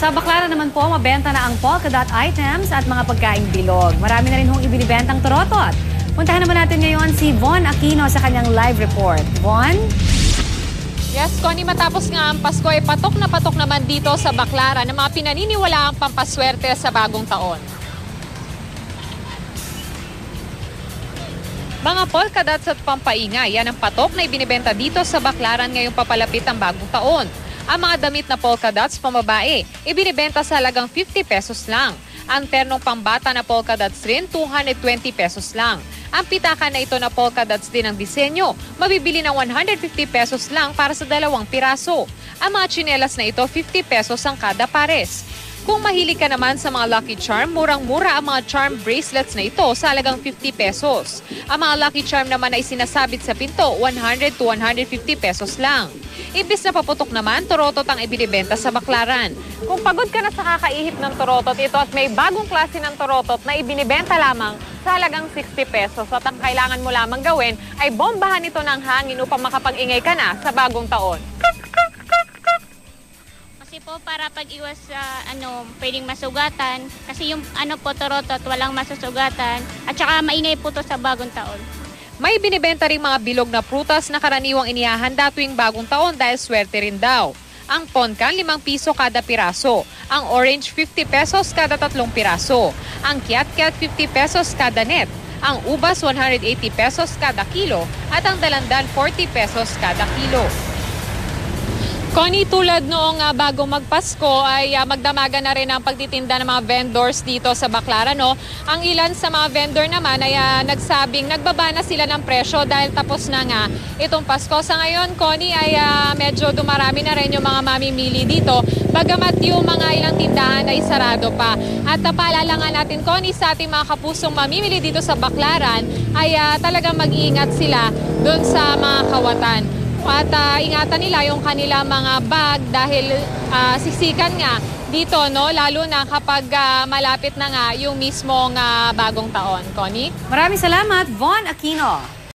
Sa Baclaran naman po, mabenta na ang polka dot items at mga pagkaing bilog. Marami na rin hong ibinibentang torotot. Puntahan naman natin ngayon si Von Aquino sa kanyang live report. Von? Yes, Connie, matapos nga ang Pasko ay patok naman dito sa Baclaran ng mga pinaniniwalaang pampaswerte sa bagong taon. Mga polka dots at pampaingay, yan ang patok na ibinibenta dito sa Baclaran ngayong papalapit ang bagong taon. Ang mga damit na polka dots pambabae, ibinibenta sa halagang 50 pesos lang. Ang ternong pambata na polka dots rin, 220 pesos lang. Ang pitaka na ito na polka dots din ang disenyo, mabibili ng 150 pesos lang para sa 2 piraso. Ang mga tsinelas na ito, 50 pesos ang kada pares. Kung mahilig ka naman sa mga Lucky Charm, murang-mura ang mga charm bracelets na ito sa halagang 50 pesos. Ang mga Lucky Charm naman ay sinasabit sa pinto, 100 to 150 pesos lang. Imbis na paputok naman, torotot ang ibinibenta sa Baclaran. Kung pagod ka na sa kakaihip ng torotot ito at may bagong klase ng torotot na ibinibenta lamang sa halagang 60 pesos at ang kailangan mo lamang gawin ay bombahan ito ng hangin upang makapag-ingay ka na sa bagong taon. Kasi po para pag-iwas sa pwedeng masugatan kasi yung torotot walang masusugatan at saka maingay po to sa bagong taon. May binibenta ring mga bilog na prutas na karaniwang inihahanda tuwing bagong taon dahil swerte rin daw. Ang ponkan, 5 piso kada piraso. Ang orange, 50 pesos kada 3 piraso. Ang kiat-kiat, 50 pesos kada net. Ang ubas, 180 pesos kada kilo. At ang dalandan, 40 pesos kada kilo. Connie, tulad noong bago magpasko ay magdamagan na rin ang pagtitinda ng mga vendors dito sa Baclaran. No? Ang ilan sa mga vendor naman ay nagsabing nagbaba na sila ng presyo dahil tapos na nga itong Pasko. Sa ngayon, Connie, ay medyo dumarami na rin yung mga mamimili dito. Bagamat yung mga ilang tindahan ay sarado pa. At paalala nga natin, Connie, sa ating mga kapusong mamimili dito sa Baclaran ay talagang mag-iingat sila doon sa mga kawatan. At ingatan nila yung kanila mga bag dahil sisikan nga dito, no? Lalo na kapag malapit na nga yung mismong bagong taon. Connie? Maraming salamat, Von Aquino.